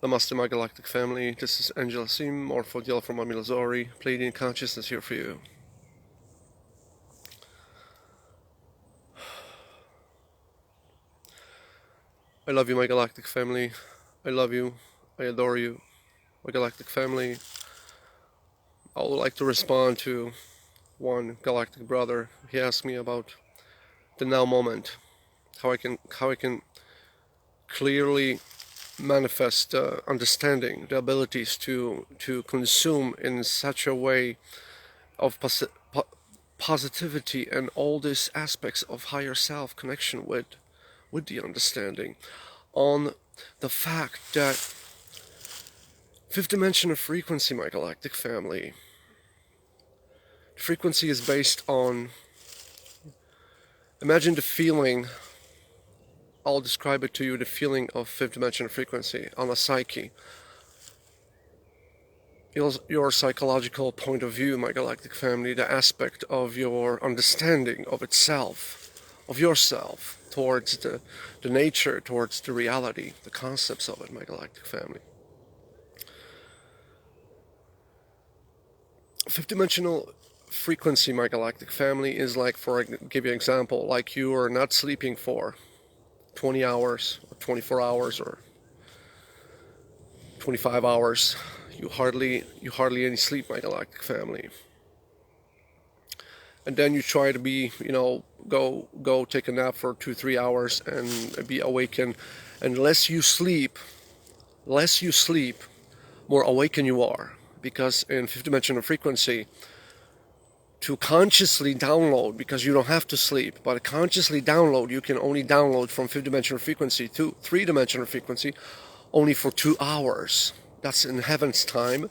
Namaste, my galactic family. This is Asim, Mohrephoh from Amilazori. Pleiadian consciousness here for you. I love you, my galactic family. I love you. I adore you, my galactic family. I would like to respond to one galactic brother. He asked me about the now moment, how I can clearly manifest understanding, the abilities to consume in such a way of positivity and all these aspects of higher self connection with the understanding on the fact that fifth dimension of frequency, my galactic family, frequency is based on, imagine the feeling, I'll describe it to you, the feeling of fifth dimension of frequency on a psyche, your psychological point of view, my galactic family, the aspect of your understanding of itself, of yourself, towards the nature, towards the reality, the concepts of it, my galactic family. Fifth dimensional frequency, my galactic family, is like, for give you an example, like you are not sleeping for 20 hours or 24 hours or 25 hours. You hardly any sleep, my galactic family. And then you try to be, go take a nap for 2-3 hours and be awakened. And less you sleep, more awakened you are. Because in fifth dimensional frequency, to consciously download, because you don't have to sleep, but consciously download, you can only download from fifth dimensional frequency to three-dimensional frequency only for 2 hours. That's in heaven's time.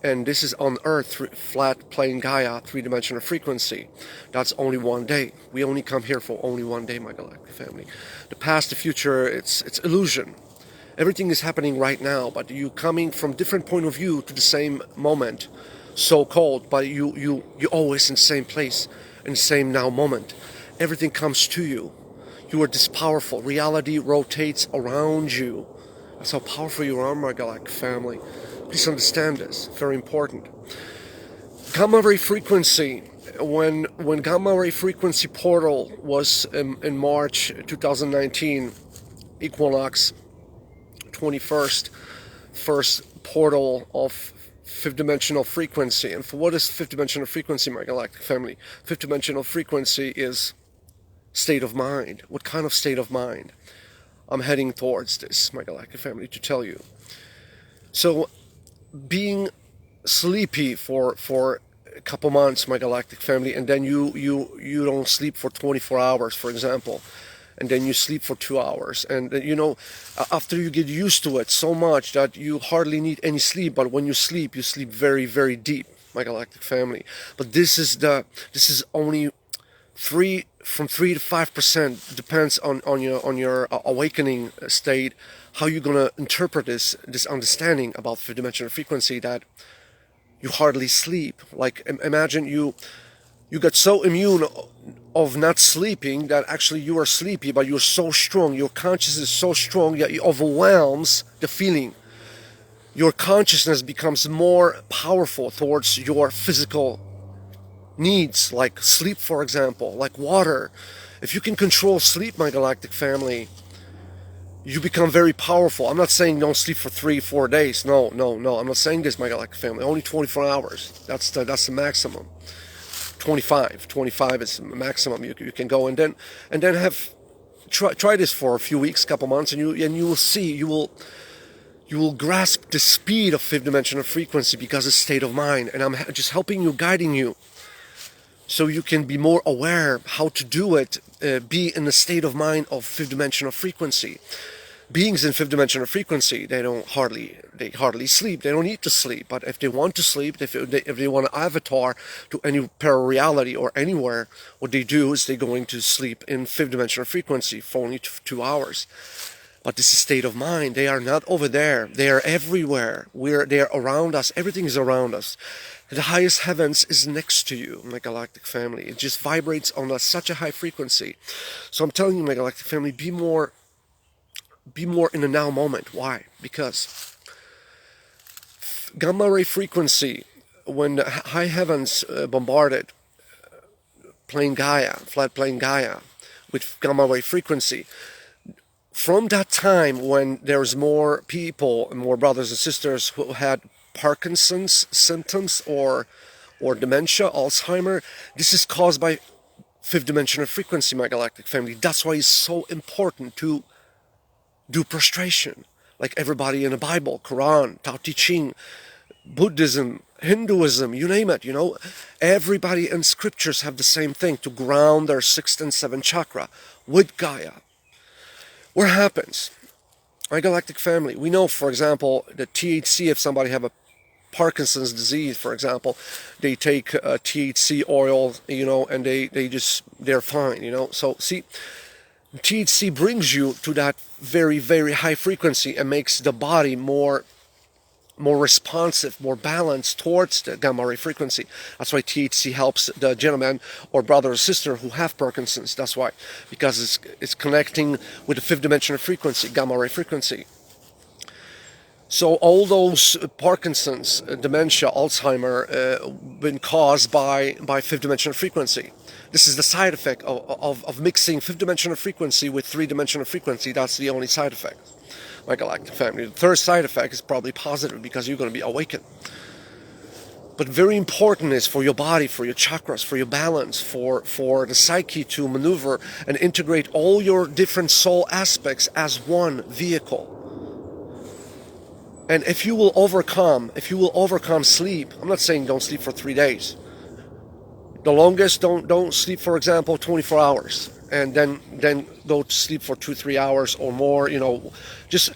And this is on Earth, flat plane Gaia, three-dimensional frequency. That's only 1 day. We only come here for only 1 day, my galactic family. The past, the future, it's illusion. Everything is happening right now, but you coming from different point of view to the same moment, so-called, but you always in the same place, in the same now moment. Everything comes to you. You are this powerful. Reality rotates around you. That's how powerful you are, my galactic family. Please understand this. Very important. Gamma ray frequency. When gamma ray frequency portal was in March 2019, equinox 21st, first portal of fifth dimensional frequency. And for what is fifth dimensional frequency, my galactic family? Fifth dimensional frequency is state of mind. What kind of state of mind? I'm heading towards this, my galactic family, to tell you. So, being sleepy for a couple months, my galactic family, and then you don't sleep for 24 hours, for example, and then you sleep for 2 hours, and after you get used to it so much that you hardly need any sleep, but when you sleep very, very deep, my galactic family. But this is only from 3 to 5%, depends on your awakening state, how you're gonna interpret this understanding about fifth dimensional frequency, that you hardly sleep. Like, imagine you got so immune of not sleeping that actually you are sleepy, but you're so strong, your consciousness is so strong that it overwhelms the feeling. Your consciousness becomes more powerful towards your physical needs, like sleep, for example, like water. If you can control sleep, my galactic family, you become very powerful. I'm not saying don't sleep for 3-4 days. No. I'm not saying this, my galactic family. Only 24 hours. That's the maximum. 25 is the maximum you can go, and then have try this for a few weeks, couple months, and you will see, you will grasp the speed of fifth dimensional frequency, because it's state of mind, and I'm just helping you, guiding you, so you can be more aware how to do it, be in the state of mind of fifth dimensional frequency. Beings in fifth dimensional frequency, they hardly sleep. They don't need to sleep. But if they want to sleep, if they want to avatar to any parallel reality or anywhere, what they do is they're going to sleep in fifth dimensional frequency for only 2 hours. But this is state of mind. They are not over there. They are everywhere. They are around us. Everything is around us. The highest heavens is next to you, my galactic family. It just vibrates on such a high frequency. So I'm telling you, my galactic family, be more in the now moment. Why? Because gamma ray frequency, when the high heavens bombarded flat plane Gaia with gamma ray frequency, from that time when there's more people and more brothers and sisters who had Parkinson's symptoms or dementia, Alzheimer, this is caused by fifth dimensional frequency, my galactic family. That's why it's so important to do prostration, like everybody in the Bible, Quran, Tao Te Ching, Buddhism, Hinduism, you name it, Everybody in scriptures have the same thing, to ground their sixth and seventh chakra with Gaia. What happens? My galactic family, we know, for example, that THC, if somebody have a Parkinson's disease, for example, they take THC oil, and they're fine, So see, THC brings you to that very, very high frequency and makes the body more responsive, more balanced towards the gamma ray frequency. That's why THC helps the gentleman or brother or sister who have Parkinson's. That's why, because it's connecting with the fifth dimensional frequency, gamma ray frequency. So all those Parkinson's, dementia, Alzheimer, been caused by fifth dimensional frequency. This is the side effect of mixing fifth dimensional frequency with three dimensional frequency. That's the only side effect, my galactic family. The third side effect is probably positive, because you're going to be awakened. But very important is for your body, for your chakras, for your balance, for the psyche to maneuver and integrate all your different soul aspects as one vehicle. And if you will overcome sleep, I'm not saying don't sleep for 3 days. The longest, don't sleep, for example, 24 hours, and then go to sleep for 2-3 hours or more. Just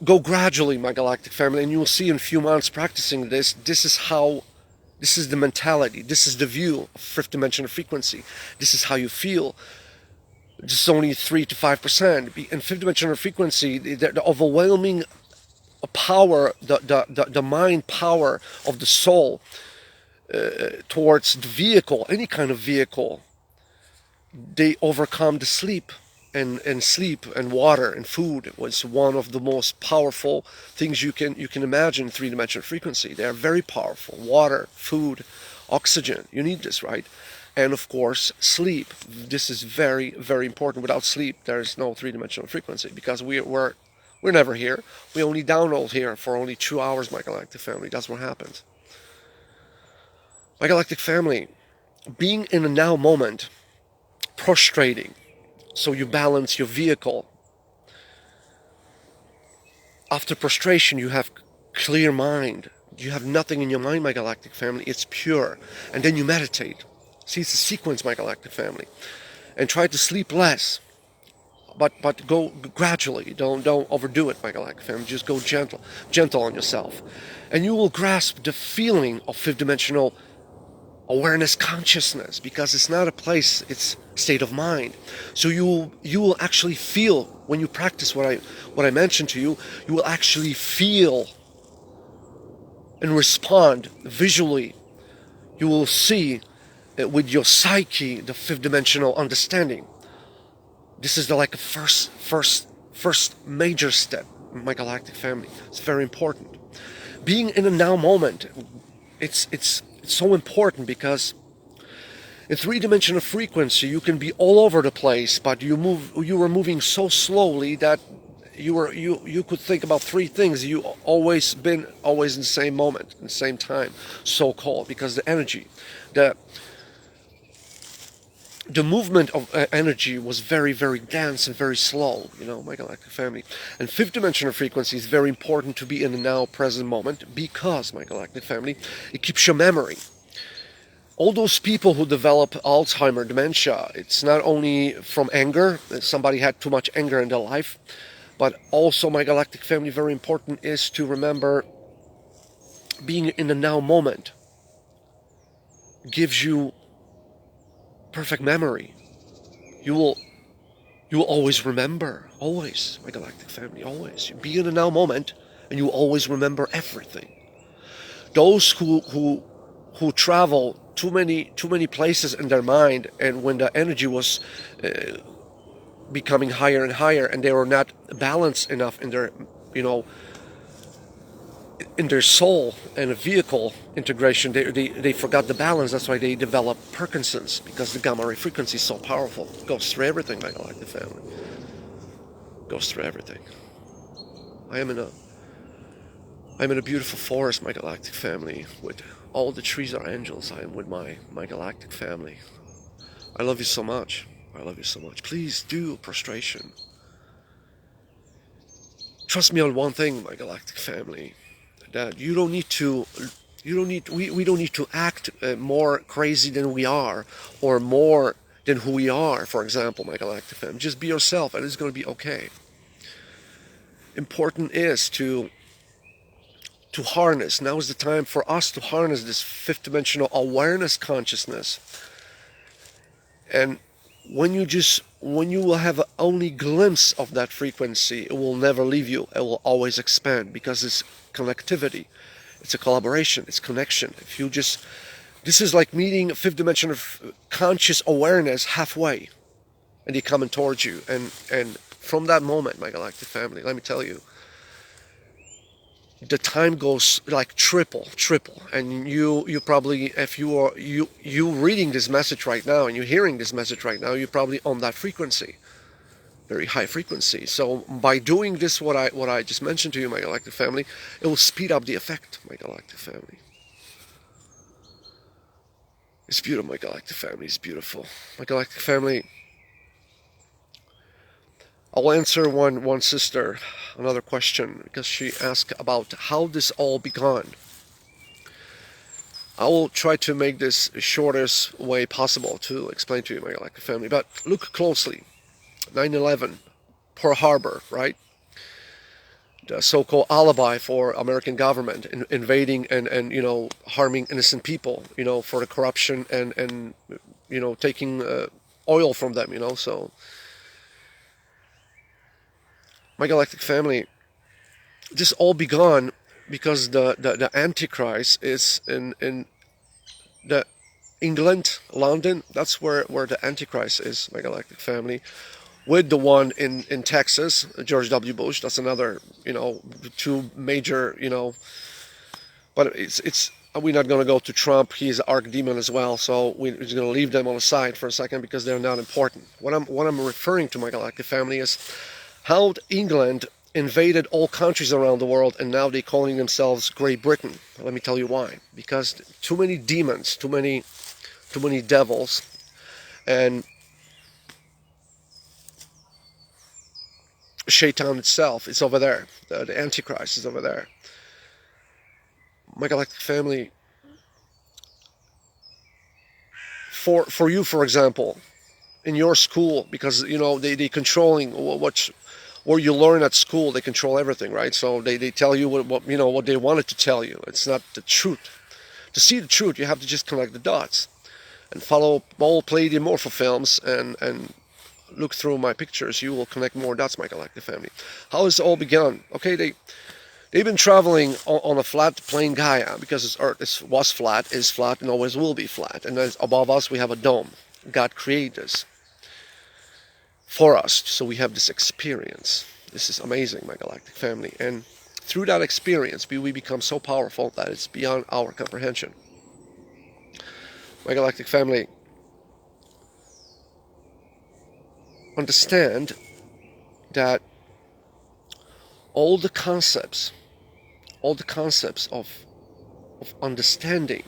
go gradually, my galactic family, and you will see in a few months practicing this. This is the mentality. This is the view of fifth dimensional frequency. This is how you feel. Just only 3 to 5%. In fifth dimensional frequency, the overwhelming power, the mind power of the soul towards the vehicle, any kind of vehicle, they overcome the sleep. And sleep and water and food was one of the most powerful things you can imagine in three-dimensional frequency. They are very powerful. Water, food, oxygen. You need this, right? And of course, sleep. This is very, very important. Without sleep, there is no three-dimensional frequency, because we're never here. We only download here for only 2 hours, my galactic family. That's what happens. My galactic family, being in a now moment, prostrating, so you balance your vehicle. After prostration, you have clear mind. You have nothing in your mind, my galactic family. It's pure. And then you meditate. See, it's a sequence, my galactic family. And try to sleep less. But go gradually. Don't overdo it, my galactic family. Just go gentle on yourself. And you will grasp the feeling of fifth dimensional awareness, consciousness, because it's not a place, it's state of mind. So you will actually feel, when you practice what I mentioned to you, you will actually feel and respond visually. You will see with your psyche the fifth dimensional understanding. This is like a first major step in my galactic family. It's very important. Being in a now moment, it's so important, because in three-dimensional frequency you can be all over the place, but you were moving so slowly that you could think about three things. You always in the same moment, in the same time, so called, because the energy, the movement of energy was very, very dense and very slow, my galactic family. And fifth dimensional frequency is very important to be in the now present moment, because, my galactic family, it keeps your memory. All those people who develop Alzheimer, dementia, it's not only from anger, somebody had too much anger in their life, but also, my galactic family, very important is to remember being in the now moment gives you perfect memory. You will always remember, always, my galactic family, always. You be in the now moment, and you always remember everything. Those who travel too many places in their mind, and when the energy was becoming higher and higher, and they were not balanced enough in their in their soul and a vehicle integration, they forgot the balance. That's why they developed Parkinson's, because the gamma ray frequency is so powerful. It goes through everything, my galactic family. It goes through everything. I am in a beautiful forest, my galactic family, with all the trees are angels. I am with my galactic family. I love you so much. I love you so much. Please do prostration. Trust me on one thing, my galactic family, that we don't need to act more crazy than we are, or more than who we are. For example, my galactic family, just be yourself and it's going to be okay. Important is to harness. Now is the time for us to harness this fifth dimensional awareness consciousness. And when you will have an only glimpse of that frequency, it will never leave you. It will always expand, because it's connectivity, it's a collaboration, it's connection. This is like meeting a fifth dimension of conscious awareness halfway, and they're coming towards you. And from that moment, my galactic family, let me tell you, the time goes like triple, and you probably, if you reading this message right now and you're hearing this message right now, you're probably on that frequency, very high frequency. So by doing this, what I just mentioned to you, my galactic family, it will speed up the effect, my galactic family. It's beautiful, my galactic family. It's beautiful, my galactic family. I'll answer one sister another question, because she asked about how this all began. I will try to make this the shortest way possible to explain to you, my galactic family. But look closely. 9/11, Pearl Harbor, right? The so-called alibi for American government invading and harming innocent people, for the corruption and taking oil from them, so. My galactic family, this all began because the Antichrist is in the England, London. That's where the Antichrist is, my galactic family. With the one in Texas, George W. Bush. That's another, two major, but it's we're not going to go to Trump. He's an archdemon as well, so we're just going to leave them on the side for a second, because they're not important. What I'm referring to, my galactic family, is how England invaded all countries around the world, and now they're calling themselves Great Britain. Let me tell you why. Because too many demons, too many devils, and Shaitan itself is over there. The Antichrist is over there. My galactic family, for you, for example, in your school, because they controlling what you learn at school. They control everything, right? So they tell you what they wanted to tell you. It's not the truth. To see the truth, you have to just connect the dots and follow all Pleiadian Mohrephoh films and look through my pictures. You will connect more dots, my galactic family. How has it all begun? Okay, they've been traveling on a flat plane Gaia, because this Earth was flat, is flat, and always will be flat. And then above us we have a dome. God created this for us, so we have this experience. This is amazing, my galactic family. And through that experience, we become so powerful that it's beyond our comprehension. My galactic family, understand that all the concepts of understanding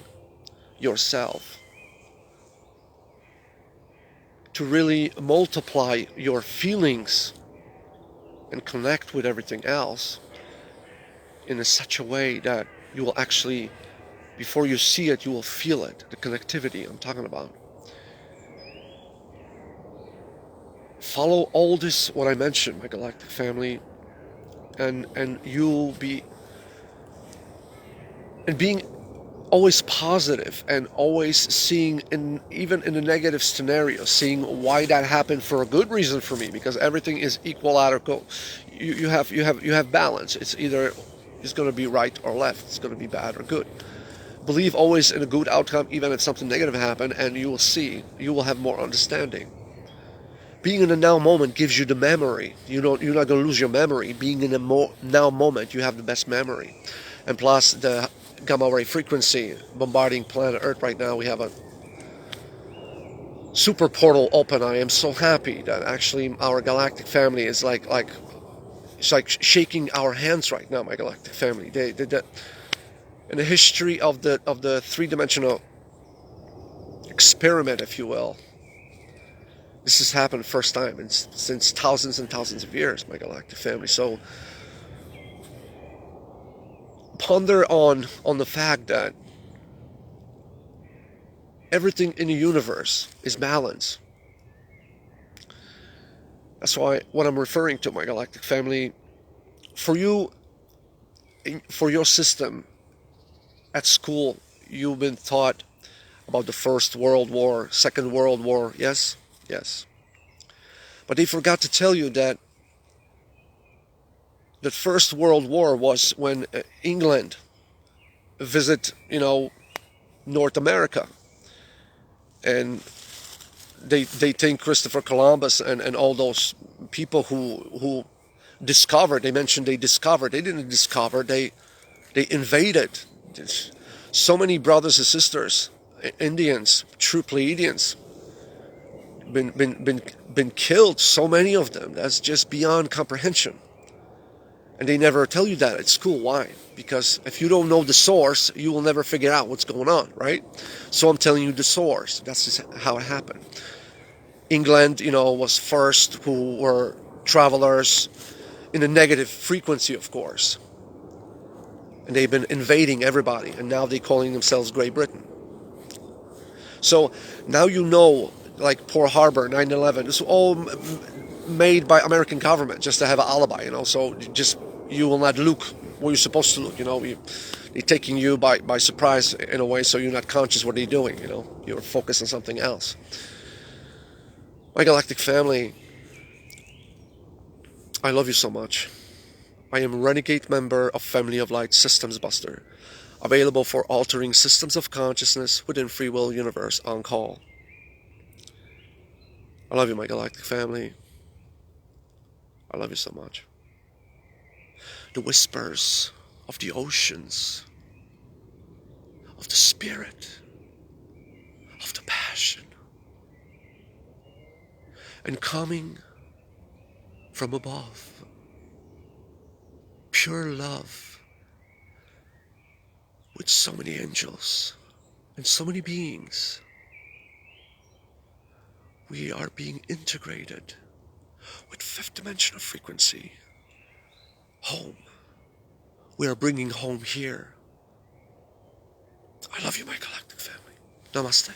yourself, to really multiply your feelings and connect with everything else in such a way that you will actually, before you see it, you will feel it. The connectivity I'm talking about. Follow all this, what I mentioned, my galactic family, and you'll be, and being always positive, and always seeing, even in the negative scenario, seeing why that happened for a good reason for me, because everything is equilateral. You have balance. It's either it's going to be right or left. It's going to be bad or good. Believe always in a good outcome, even if something negative happened, and you will have more understanding. Being in the now moment gives you the memory. You're not going to lose your memory. Being in the now moment, you have the best memory. And plus the gamma ray frequency bombarding planet Earth right now, we have a super portal open. I am so happy that actually our galactic family is it's like shaking our hands right now. My galactic family, they in the history of the three-dimensional experiment, if you will, this has happened first time since thousands and thousands of years. My galactic family. So ponder on the fact that everything in the universe is balance. That's why what I'm referring to, my galactic family, for you, for your system at school, you've been taught about the First World War, Second World War. Yes, yes. But they forgot to tell you that the First World War was when England visit, North America, and they think Christopher Columbus and all those people who discovered. They mentioned they discovered. They didn't discover. They invaded. So many brothers and sisters, Indians, true Pleiadians, been killed. So many of them. That's just beyond comprehension. And they never tell you that at school. Why? Because if you don't know the source, you will never figure out what's going on, right? So I'm telling you the source. That's just how it happened. England, was first, who were travelers in a negative frequency, of course. And they've been invading everybody, and now they're calling themselves Great Britain. So now like Pearl Harbor, 9/11, this was all made by American government just to have an alibi, so just you will not look where you're supposed to look, they're taking you by surprise in a way, so you're not conscious what they're doing, you're focused on something else. My galactic family, I love you so much. I am a renegade member of Family of Light Systems Buster, available for altering systems of consciousness within Free Will Universe on call. I love you, my galactic family. I love you so much. The whispers of the oceans, of the spirit, of the passion, and coming from above, pure love, with so many angels and so many beings. We are being integrated with fifth dimensional frequency. Home. We are bringing home here. I love you, my galactic family. Namaste.